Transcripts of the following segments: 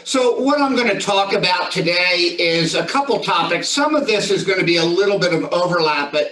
So what I'm going to talk about today is a couple topics. Some of this is going to be a little bit of overlap, but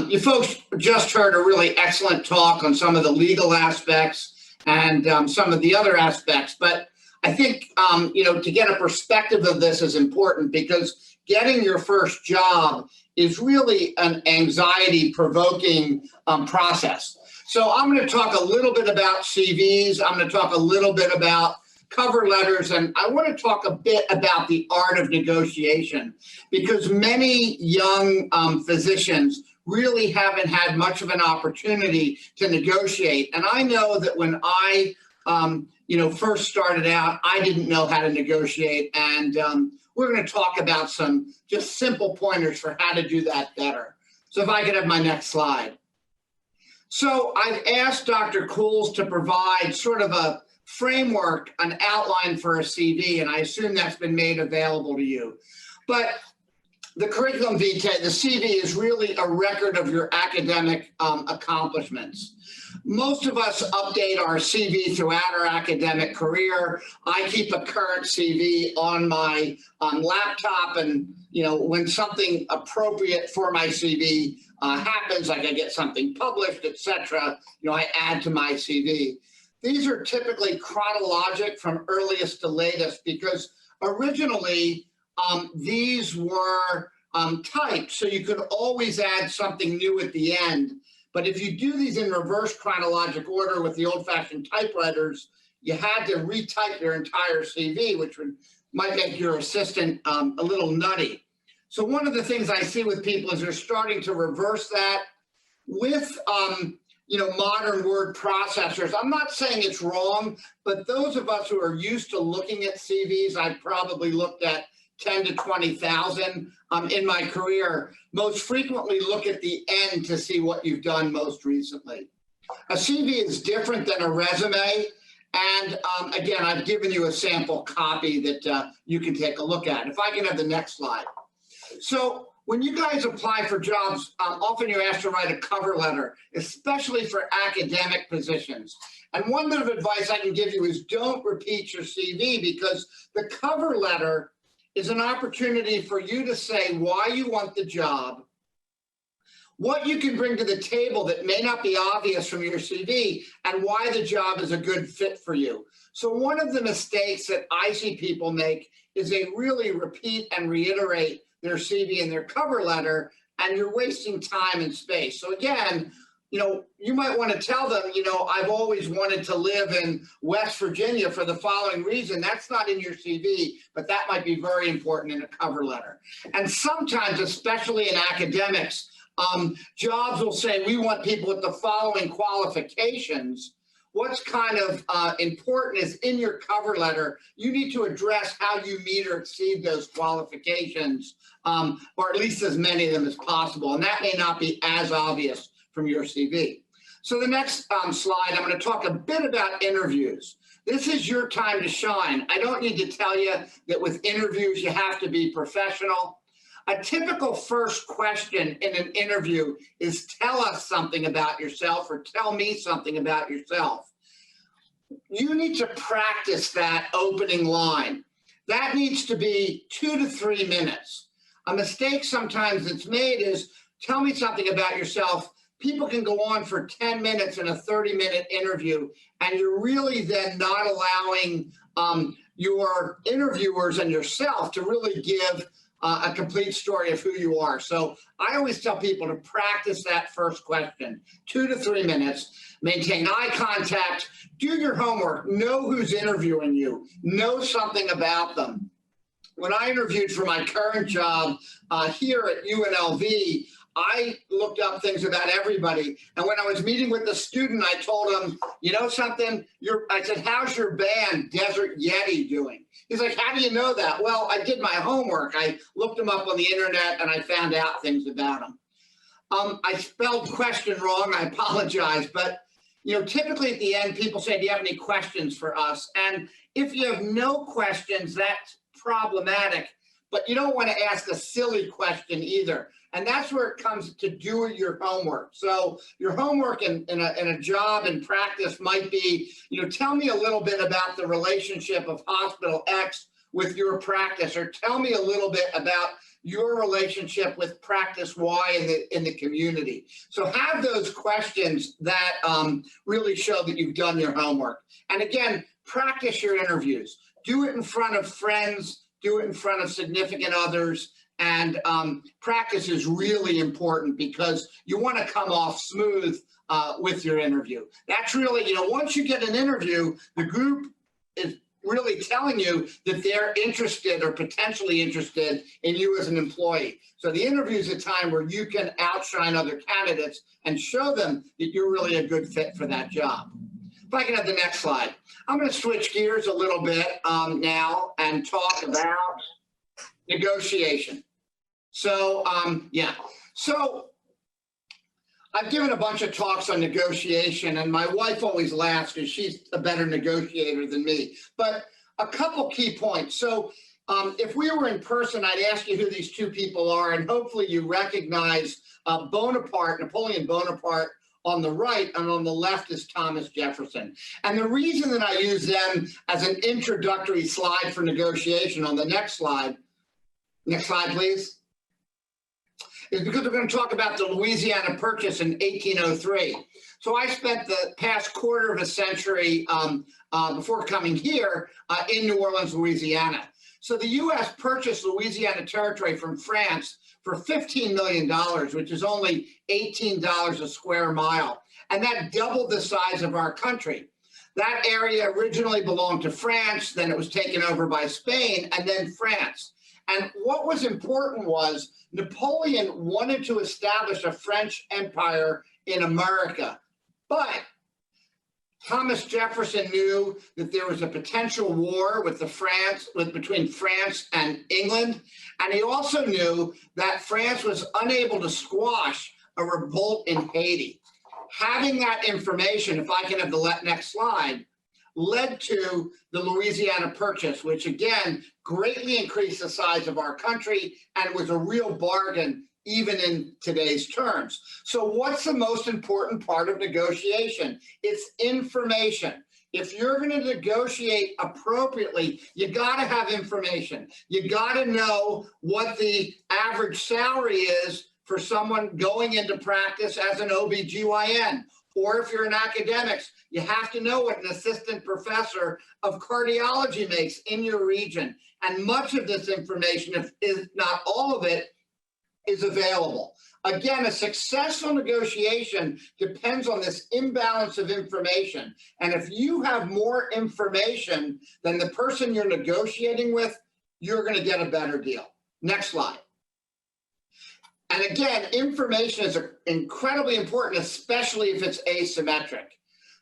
you folks just heard a really excellent talk on some of the legal aspects and some of the other aspects. But I think, to get a perspective of this is important because getting your first job is really an anxiety-provoking process. So I'm going to talk a little bit about CVs. I'm going to talk a little bit about cover letters, and I want to talk a bit about the art of negotiation because many young physicians really haven't had much of an opportunity to negotiate. And I know that when I, first started out, I didn't know how to negotiate. And we're going to talk about some just simple pointers for how to do that better. So if I could have my next slide. So I've asked Dr. Cools to provide sort of a framework, an outline for a CV, and I assume that's been made available to you. But the curriculum vitae, the CV, is really a record of your academic accomplishments. Most of us update our CV throughout our academic career. I keep a current CV on my laptop, and when something appropriate for my CV happens, like I get something published, etc., I add to my CV. These are typically chronologic from earliest to latest because originally these were typed, so you could always add something new at the end. But if you do these in reverse chronologic order with the old-fashioned typewriters, you had to retype your entire CV, which might make your assistant a little nutty. So one of the things I see with people is they're starting to reverse that with modern word processors. I'm not saying it's wrong, but those of us who are used to looking at CVs, I've probably looked at 10 to 20,000 in my career, most frequently look at the end to see what you've done most recently. A CV is different than a resume. And again, I've given you a sample copy that you can take a look at. If I can have the next slide. So when you guys apply for jobs, often you're asked to write a cover letter, especially for academic positions. And one bit of advice I can give you is don't repeat your CV because the cover letter is an opportunity for you to say why you want the job, what you can bring to the table that may not be obvious from your CV, and why the job is a good fit for you. So one of the mistakes that I see people make is they really repeat and reiterate their CV and their cover letter, and you're wasting time and space. So again, you might want to tell them, I've always wanted to live in West Virginia for the following reason. That's not in your CV, but that might be very important in a cover letter. And sometimes, especially in academics, jobs will say, we want people with the following qualifications. What's kind of important is in your cover letter, you need to address how you meet or exceed those qualifications, or at least as many of them as possible. And that may not be as obvious from your CV. So the next slide, I'm going to talk a bit about interviews. This is your time to shine. I don't need to tell you that with interviews, you have to be professional. A typical first question in an interview is tell us something about yourself or tell me something about yourself. You need to practice that opening line. That needs to be 2 to 3 minutes. A mistake sometimes that's made is tell me something about yourself. People can go on for 10 minutes in a 30-minute interview, and you're really then not allowing your interviewers and yourself to really give a complete story of who you are. So I always tell people to practice that first question, 2 to 3 minutes, maintain eye contact, do your homework, know who's interviewing you, know something about them. When I interviewed for my current job here at UNLV, I looked up things about everybody. And when I was meeting with the student, I told him, you know something? I said, how's your band, Desert Yeti, doing? He's like, how do you know that? Well, I did my homework. I looked him up on the internet and I found out things about him. I spelled question wrong. I apologize. But, typically at the end, people say, do you have any questions for us? And if you have no questions, that's problematic. but you don't want to ask a silly question either. And that's where it comes to do your homework. So your homework in a job and practice might be, tell me a little bit about the relationship of hospital X with your practice, or tell me a little bit about your relationship with practice Y in the community. So have those questions that really show that you've done your homework. And again, practice your interviews. Do it in front of friends, do it in front of significant others, and practice is really important because you want to come off smooth with your interview. That's really, once you get an interview, the group is really telling you that they're interested or potentially interested in you as an employee. So the interview is a time where you can outshine other candidates and show them that you're really a good fit for that job. If I can have the next slide. I'm going to switch gears a little bit now and talk about negotiation. So, So I've given a bunch of talks on negotiation, and my wife always laughs because she's a better negotiator than me. But a couple key points. So if we were in person, I'd ask you who these two people are, and hopefully you recognize Napoleon Bonaparte on the right, and on the left is Thomas Jefferson. And the reason that I use them as an introductory slide for negotiation on the next slide, please, is because we're going to talk about the Louisiana Purchase in 1803. So I spent the past quarter of a century before coming here in New Orleans, Louisiana. So the U.S. purchased Louisiana Territory from France for $15 million, which is only $18 a square mile. And that doubled the size of our country. That area originally belonged to France, then it was taken over by Spain, and then France. And what was important was Napoleon wanted to establish a French empire in America, but Thomas Jefferson knew that there was a potential war between France and England, and he also knew that France was unable to squash a revolt in Haiti. Having that information, if I can have the next slide, led to the Louisiana Purchase, which again greatly increased the size of our country and was a real bargain even in today's terms. So what's the most important part of negotiation? It's information. If you're going to negotiate appropriately, you got to have information. You got to know what the average salary is for someone going into practice as an OBGYN. Or if you're in academics, you have to know what an assistant professor of cardiology makes in your region. And much of this information, if not all of it, is available. Again, a successful negotiation depends on this imbalance of information. And if you have more information than the person you're negotiating with, you're going to get a better deal. Next slide. And again, information is incredibly important, especially if it's asymmetric.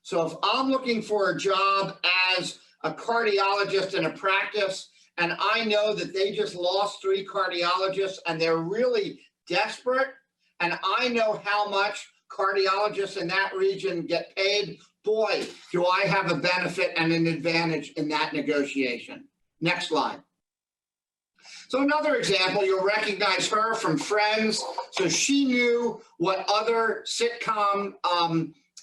So if I'm looking for a job as a cardiologist in a practice, and I know that they just lost 3 cardiologists and they're really desperate, and I know how much cardiologists in that region get paid, boy, do I have a benefit and an advantage in that negotiation. Next slide. So another example, you'll recognize her from Friends. So she knew what other sitcom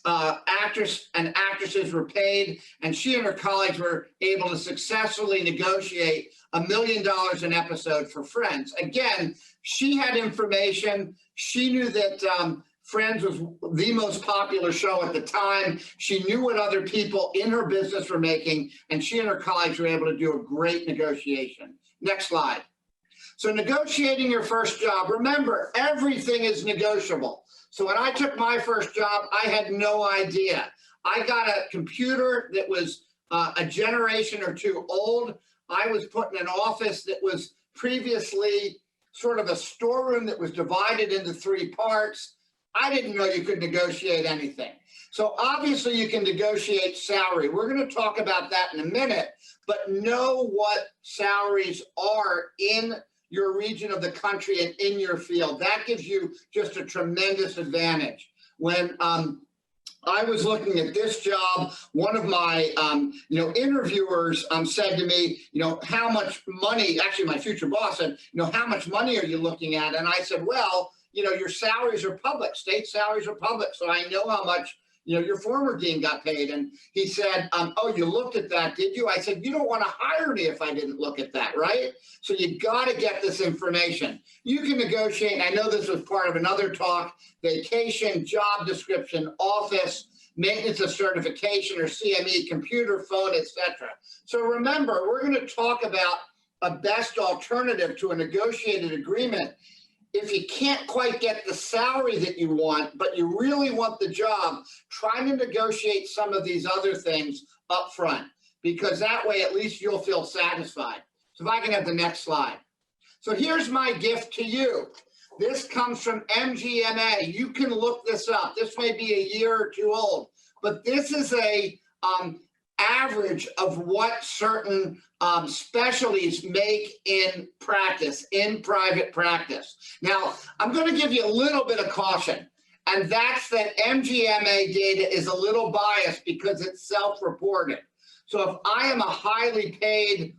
actors and actresses were paid, and she and her colleagues were able to successfully negotiate $1 million an episode for Friends. Again, she had information. She knew that Friends was the most popular show at the time. She knew what other people in her business were making, and she and her colleagues were able to do a great negotiation. Next slide. So negotiating your first job, remember, everything is negotiable. So when I took my first job, I had no idea. I got a computer that was a generation or two old. I was put in an office that was previously sort of a storeroom that was divided into 3 parts. I didn't know you could negotiate anything. So obviously you can negotiate salary. We're going to talk about that in a minute, but know what salaries are in your region of the country and in your field. That gives you just a tremendous advantage. When I was looking at this job. One of my, interviewers said to me, how much money, actually my future boss said, how much money are you looking at? And I said, well, your salaries are public, state salaries are public. So I know how much, your former dean got paid. And he said, oh, you looked at that, did you? I said, you don't want to hire me if I didn't look at that, right? So you got to get this information. You can negotiate. I know this was part of another talk, vacation, job description, office, maintenance of certification or CME, computer, phone, etc. So remember, we're going to talk about a best alternative to a negotiated agreement. If you can't quite get the salary that you want, but you really want the job, try to negotiate some of these other things up front, because that way at least you'll feel satisfied. So if I can have the next slide. So here's my gift to you. This comes from MGMA. You can look this up. This may be a year or two old, but this is a average of what certain specialties make in practice, in private practice. Now, I'm going to give you a little bit of caution, and that's that MGMA data is a little biased because it's self-reported. So if I am a highly paid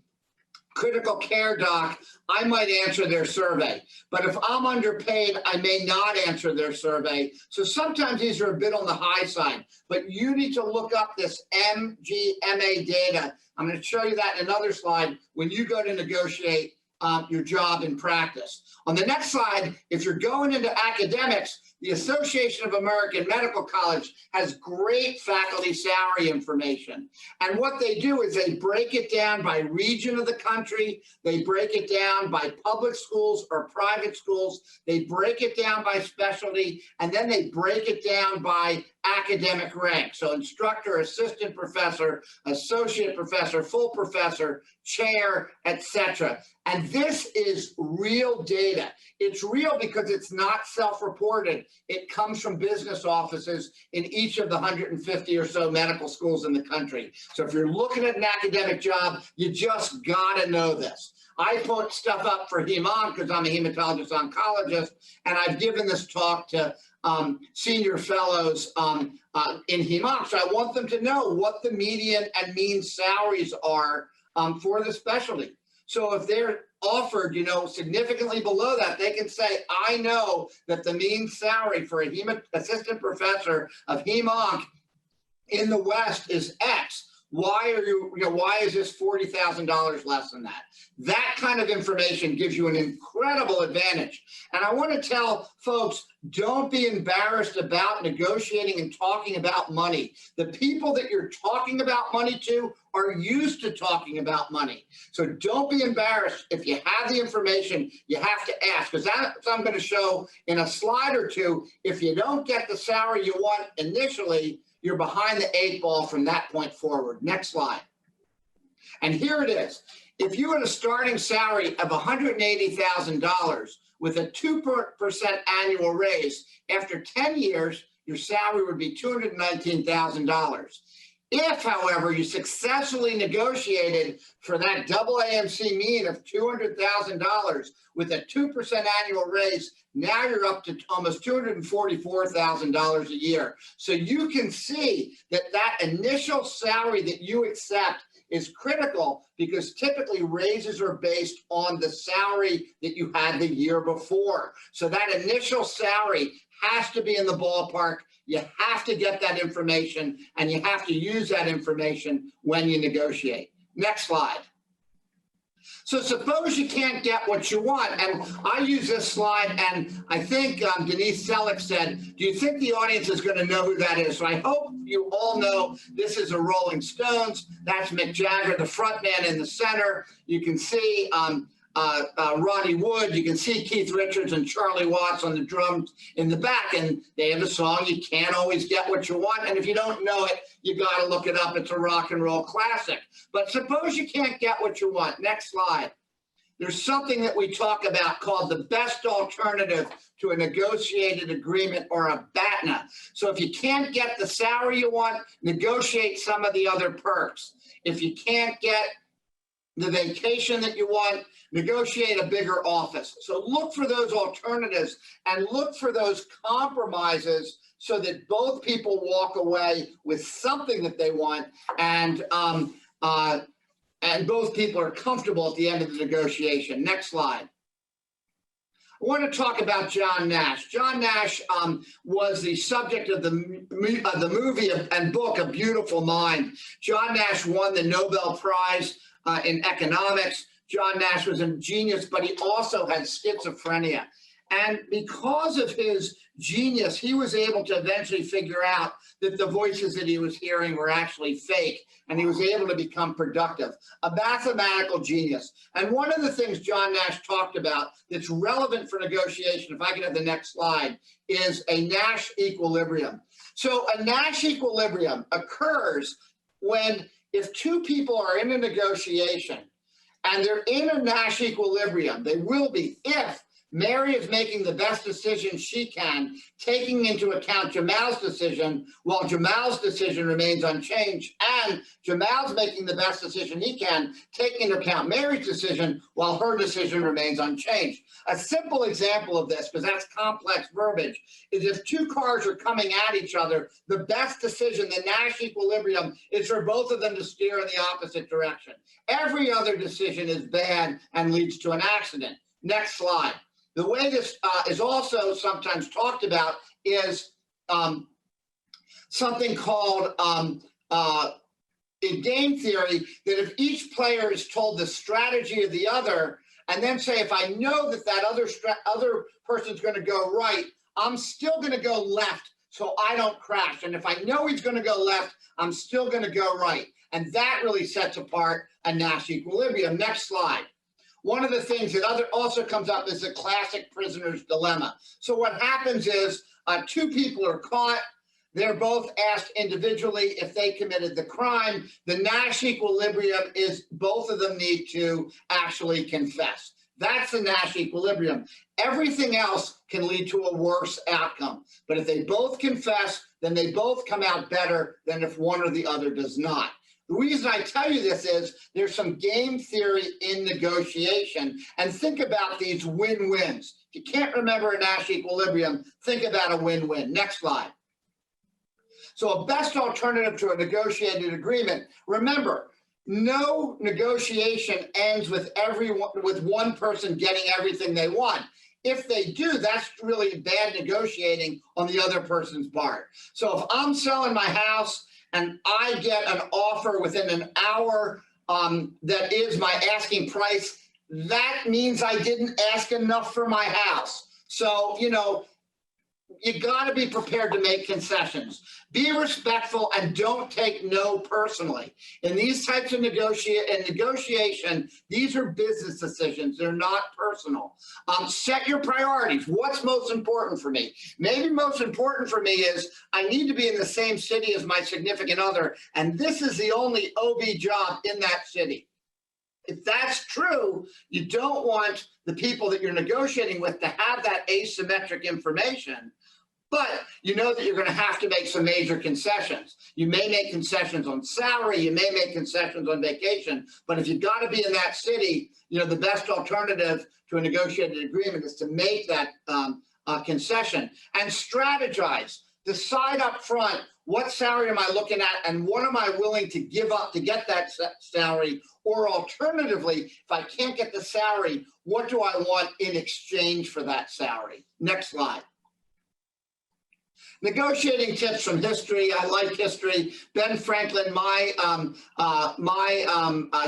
critical care doc, I might answer their survey. But if I'm underpaid, I may not answer their survey. So sometimes these are a bit on the high side, but you need to look up this MGMA data. I'm going to show you that in another slide when you go to negotiate your job in practice. On the next slide, if you're going into academics, the Association of American Medical College has great faculty salary information. And what they do is they break it down by region of the country. They break it down by public schools or private schools. They break it down by specialty, and then they break it down by academic rank. So instructor, assistant professor, associate professor, full professor, chair, etc. And this is real data. It's real because it's not self-reported. It comes from business offices in each of the 150 or so medical schools in the country. So if you're looking at an academic job, you just gotta know this. I put stuff up for HEMONC because I'm a hematologist oncologist, and I've given this talk to senior fellows in HEMONC. So I want them to know what the median and mean salaries are for the specialty. So if they're offered, significantly below that, they can say, I know that the mean salary for a assistant professor of HEMONC in the West is X. Why why is this $40,000 less than that? That kind of information gives you an incredible advantage. And I want to tell folks, don't be embarrassed about negotiating and talking about money. The people that you're talking about money to are used to talking about money. So don't be embarrassed. If you have the information, you have to ask, because that's what I'm going to show in a slide or two. If you don't get the salary you want initially, you're behind the 8 ball from that point forward. Next slide. And here it is. If you had a starting salary of $180,000 with a 2% annual raise, after 10 years, your salary would be $219,000. If, however, you successfully negotiated for that double AMC mean of $200,000 with a 2% annual raise, now you're up to almost $244,000 a year. So you can see that that initial salary that you accept is critical, because typically raises are based on the salary that you had the year before. So that initial salary has to be in the ballpark. You have to get that information, and you have to use that information when you negotiate. Next slide. So suppose you can't get what you want, and I use this slide, and I think Denise Selleck said, do you think the audience is going to know who that is? So I hope you all know this is a Rolling Stones. That's Mick Jagger, the front man in the center. You can see Ronnie Wood, you can see Keith Richards and Charlie Watts on the drums in the back, and they have a song, You Can't Always Get What You Want, and if you don't know it, you got to look it up. It's a rock and roll classic. But suppose you can't get what you want. Next slide. There's something that we talk about called the best alternative to a negotiated agreement, or a BATNA. So if you can't get the salary you want, negotiate some of the other perks. If you can't get the vacation that you want, negotiate a bigger office. So look for those alternatives and look for those compromises so that both people walk away with something that they want, and both people are comfortable at the end of the negotiation. Next slide. I want to talk about John Nash. John Nash was the subject of the movie and book, A Beautiful Mind. John Nash won the Nobel Prize in economics. John Nash was a genius, but he also had schizophrenia. And because of his genius, he was able to eventually figure out that the voices that he was hearing were actually fake, and he was able to become productive, a mathematical genius. And one of the things John Nash talked about that's relevant for negotiation, if I can have the next slide, is a Nash equilibrium. So a Nash equilibrium occurs when, if two people are in a negotiation and they're in a Nash equilibrium, they will be if Mary is making the best decision she can, taking into account Jamal's decision, while Jamal's decision remains unchanged, and Jamal's making the best decision he can, taking into account Mary's decision, while her decision remains unchanged. A simple example of this, because that's complex verbiage, is if two cars are coming at each other, the best decision, the Nash equilibrium, is for both of them to steer in the opposite direction. Every other decision is bad and leads to an accident. Next slide. The way this is also sometimes talked about is something called in game theory, that if each player is told the strategy of the other, and then say, if I know that that other person's going to go right, I'm still going to go left so I don't crash. And if I know he's going to go left, I'm still going to go right. And that really sets apart a Nash equilibrium. Next slide. One of the things that also comes up is the classic prisoner's dilemma. So what happens is two people are caught. They're both asked individually if they committed the crime. The Nash equilibrium is both of them need to actually confess. That's the Nash equilibrium. Everything else can lead to a worse outcome. But if they both confess, then they both come out better than if one or the other does not. The reason I tell you this is there's some game theory in negotiation, and think about these win-wins. If you can't remember a Nash equilibrium, think about a win-win. Next slide. So a best alternative to a negotiated agreement, remember, no negotiation ends with one person getting everything they want. If they do, that's really bad negotiating on the other person's part. So if I'm selling my house and I get an offer within an hour that is my asking price, that means I didn't ask enough for my house. So, you got to be prepared to make concessions. Be respectful and don't take no personally. In these types of negotiation, these are business decisions. They're not personal. Set your priorities. What's most important for me? Maybe most important for me is I need to be in the same city as my significant other, and this is the only OB job in that city. If that's true, you don't want the people that you're negotiating with to have that asymmetric information, but you know that you're going to have to make some major concessions. You may make concessions on salary, you may make concessions on vacation, but if you've got to be in that city, the best alternative to a negotiated agreement is to make that concession and strategize. Decide up front, what salary am I looking at and what am I willing to give up to get that salary? Or alternatively, if I can't get the salary, what do I want in exchange for that salary? Next slide. Negotiating tips from history. I like history. Ben Franklin, my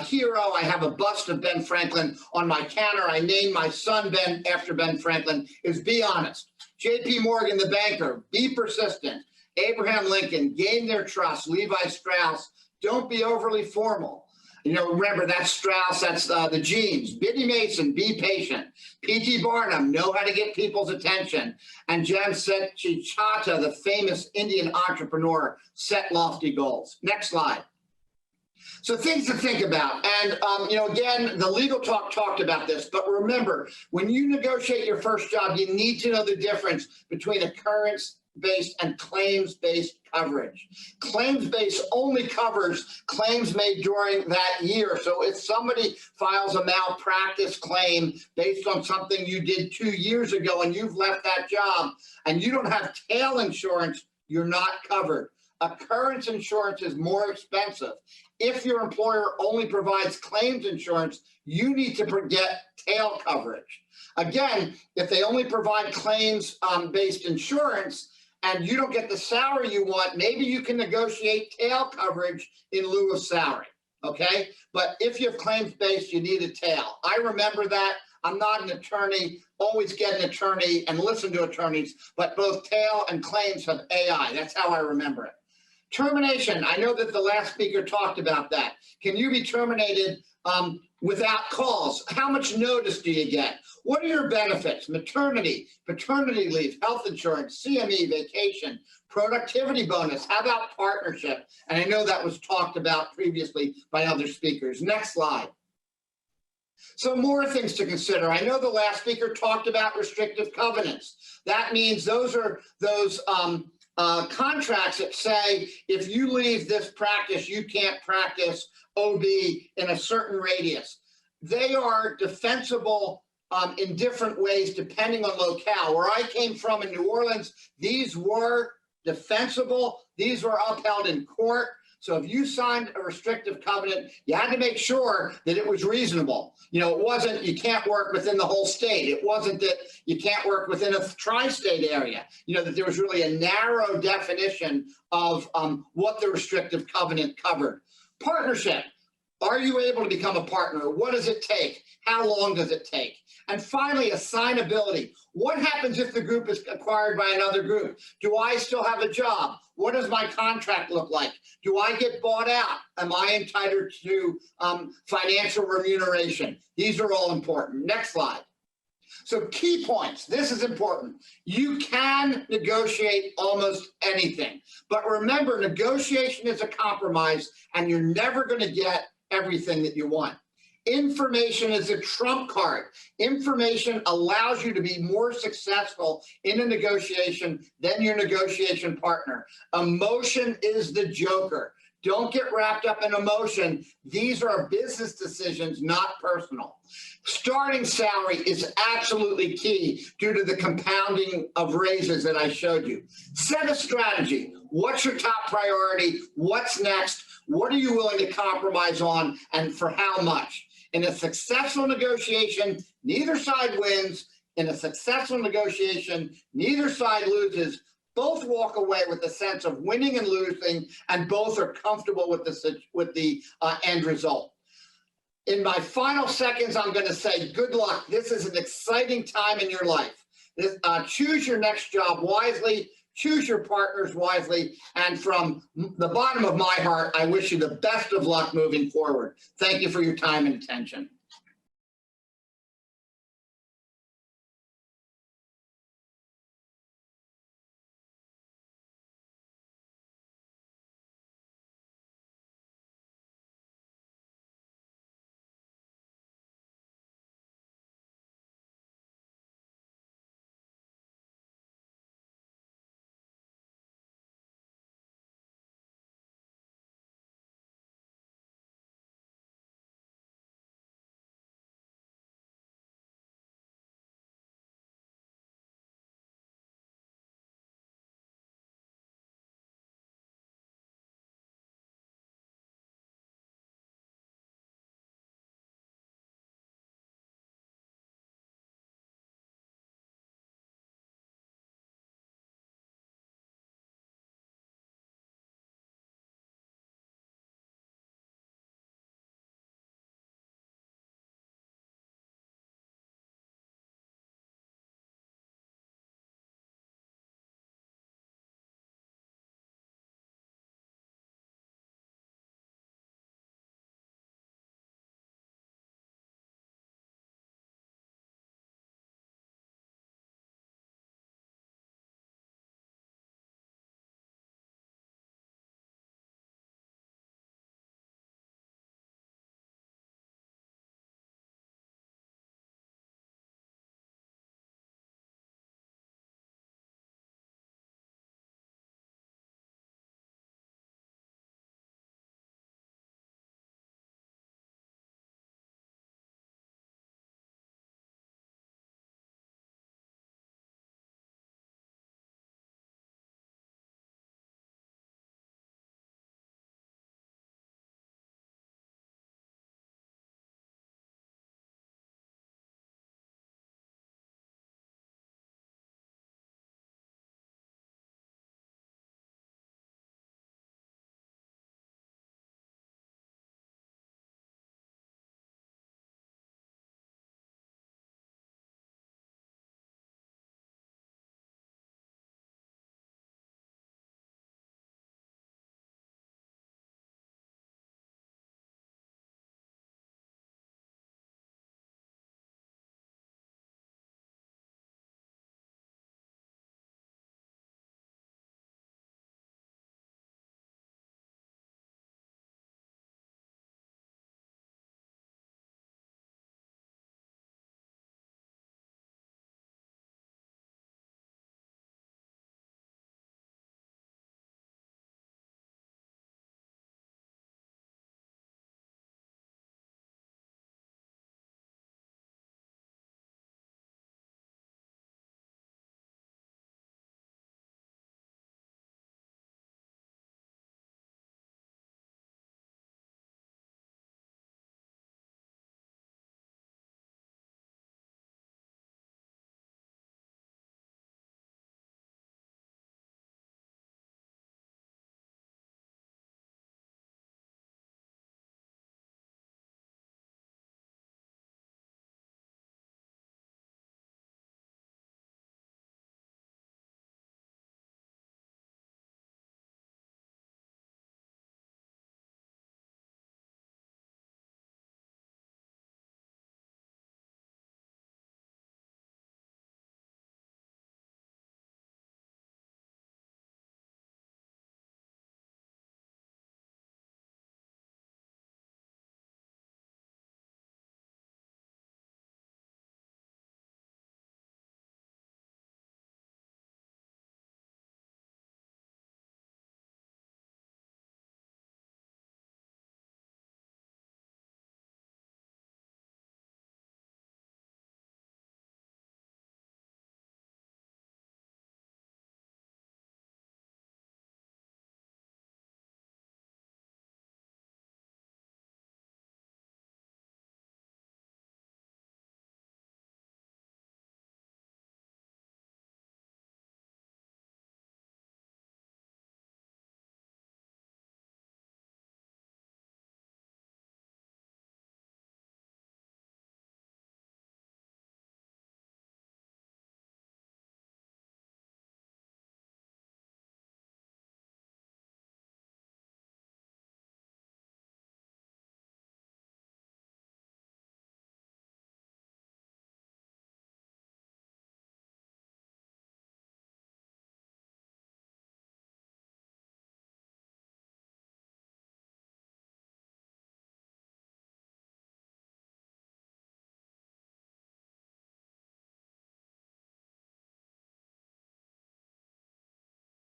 hero. I have a bust of Ben Franklin on my counter. I named my son Ben after Ben Franklin. Is be honest. J.P. Morgan, the banker. Be persistent. Abraham Lincoln, gain their trust. Levi Strauss, don't be overly formal. Remember, that's Strauss, that's the genes. Biddy Mason, be patient. P.T. Barnum, know how to get people's attention. And Jamsetji Tata, the famous Indian entrepreneur, set lofty goals. Next slide. So things to think about. And, again, the Legal Talk talked about this. But remember, when you negotiate your first job, you need to know the difference between occurrence claim-based and claims-based coverage. Claims-based only covers claims made during that year. So if somebody files a malpractice claim based on something you did 2 years ago and you've left that job and you don't have tail insurance, you're not covered. Occurrence insurance is more expensive. If your employer only provides claims insurance, you need to get tail coverage. Again, if they only provide claims-based insurance and you don't get the salary you want, maybe you can negotiate tail coverage in lieu of salary, okay? But if you have claims-based, you need a tail. I remember that. I'm not an attorney. Always get an attorney and listen to attorneys, but both tail and claims have AI. That's how I remember it. Termination. I know that the last speaker talked about that. Can you be terminated without cause? How much notice do you get? What are your benefits? Maternity, paternity leave, health insurance, CME, vacation, productivity bonus. How about partnership? And I know that was talked about previously by other speakers. Next slide. So more things to consider. I know the last speaker talked about restrictive covenants. That means those are those contracts that say if you leave this practice, you can't practice OB in a certain radius. They are defensible in different ways depending on locale. Where I came from in New Orleans, these were defensible. These were upheld in court. So if you signed a restrictive covenant, you had to make sure that it was reasonable. You know, it wasn't you can't work within the whole state. It wasn't that you can't work within a tri-state area. You know, that there was really a narrow definition of what the restrictive covenant covered. Partnership. Are you able to become a partner? What does it take? How long does it take? And finally, assignability. What happens if the group is acquired by another group? Do I still have a job? What does my contract look like? Do I get bought out? Am I entitled to financial remuneration? These are all important. Next slide. So key points. This is important. You can negotiate almost anything. But remember, negotiation is a compromise, and you're never going to get everything that you want. Information is a trump card. Information allows you to be more successful in a negotiation than your negotiation partner. Emotion is the joker. Don't get wrapped up in emotion. These are business decisions, not personal. Starting salary is absolutely key due to the compounding of raises that I showed you. Set a strategy. What's your top priority? What's next? What are you willing to compromise on, and for how much? In a successful negotiation, neither side wins. In a successful negotiation, neither side loses. Both walk away with a sense of winning and losing, and both are comfortable with the end result. In my final seconds, I'm going to say good luck. This is an exciting time in your life. Choose your next job wisely. Choose your partners wisely. And from the bottom of my heart, I wish you the best of luck moving forward. Thank you for your time and attention.